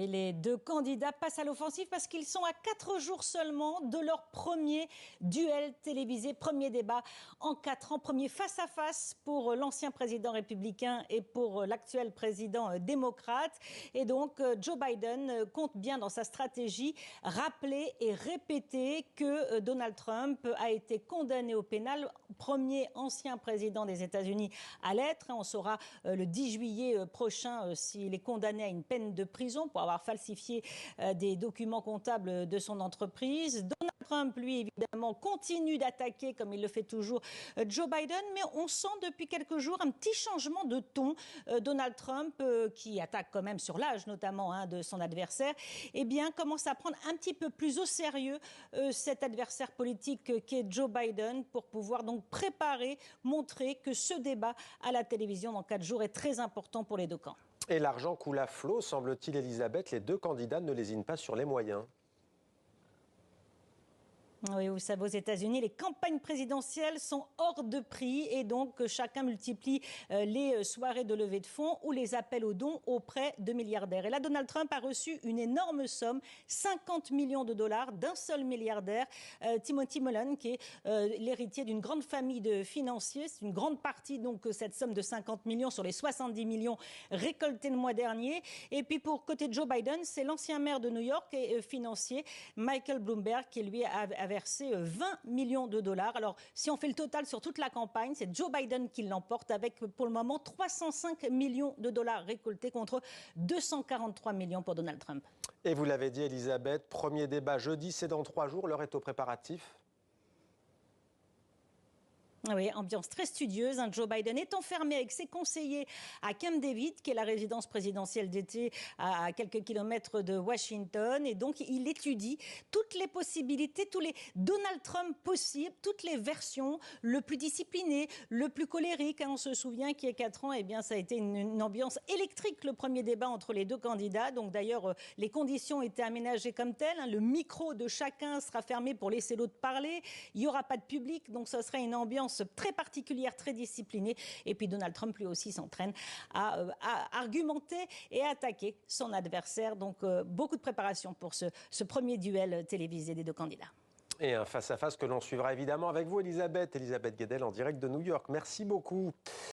Et les deux candidats passent à l'offensive parce qu'ils sont à 4 jours seulement de leur premier duel télévisé, premier débat en 4 ans, premier face-à-face pour l'ancien président républicain et pour l'actuel président démocrate. Et donc Joe Biden compte bien dans sa stratégie rappeler et répéter que Donald Trump a été condamné au pénal, premier ancien président des États-Unis à l'être. On saura le 10 juillet prochain s'il est condamné à une peine de prison pour avoir falsifié des documents comptables de son entreprise. Donald Trump, lui, évidemment, continue d'attaquer, comme il le fait toujours, Joe Biden, mais on sent depuis quelques jours un petit changement de ton. Donald Trump, qui attaque quand même sur l'âge, notamment, de son adversaire, eh bien, commence à prendre un petit peu plus au sérieux cet adversaire politique qu'est Joe Biden pour pouvoir donc préparer, montrer que ce débat à la télévision dans 4 jours est très important pour les deux camps. Et l'argent coule à flot, semble-t-il, Elisabeth. Les deux candidats ne lésinent pas sur les moyens. Oui, vous savez, aux États-Unis, les campagnes présidentielles sont hors de prix et donc chacun multiplie les soirées de levée de fonds ou les appels aux dons auprès de milliardaires. Et là, Donald Trump a reçu une énorme somme, 50 millions de dollars d'un seul milliardaire, Timothy Mullen, qui est l'héritier d'une grande famille de financiers. C'est une grande partie, donc, cette somme de 50 millions sur les 70 millions récoltés le mois dernier. Et puis, pour côté de Joe Biden, c'est l'ancien maire de New York et financier Michael Bloomberg qui, lui, a versé 20 millions de dollars. Alors, si on fait le total sur toute la campagne, c'est Joe Biden qui l'emporte avec, pour le moment, 305 millions de dollars récoltés contre 243 millions pour Donald Trump. Et vous l'avez dit, Elisabeth, premier débat jeudi, c'est dans 3 jours. L'heure est aux préparatifs. Oui, ambiance très studieuse. Joe Biden est enfermé avec ses conseillers à Camp David, qui est la résidence présidentielle d'été à quelques kilomètres de Washington. Et donc, il étudie toutes les possibilités, tous les Donald Trump possibles, toutes les versions, le plus discipliné, le plus colérique. On se souvient qu'il y a 4 ans, eh bien, ça a été une ambiance électrique, le premier débat entre les deux candidats. Donc, d'ailleurs, les conditions étaient aménagées comme telles. Le micro de chacun sera fermé pour laisser l'autre parler. Il n'y aura pas de public, donc ce serait une ambiance très particulière, très disciplinée. Et puis Donald Trump, lui aussi, s'entraîne à argumenter et à attaquer son adversaire. Donc, beaucoup de préparation pour ce premier duel télévisé des deux candidats. Et un face-à-face que l'on suivra évidemment avec vous, Elisabeth. Elisabeth Guedel en direct de New York. Merci beaucoup.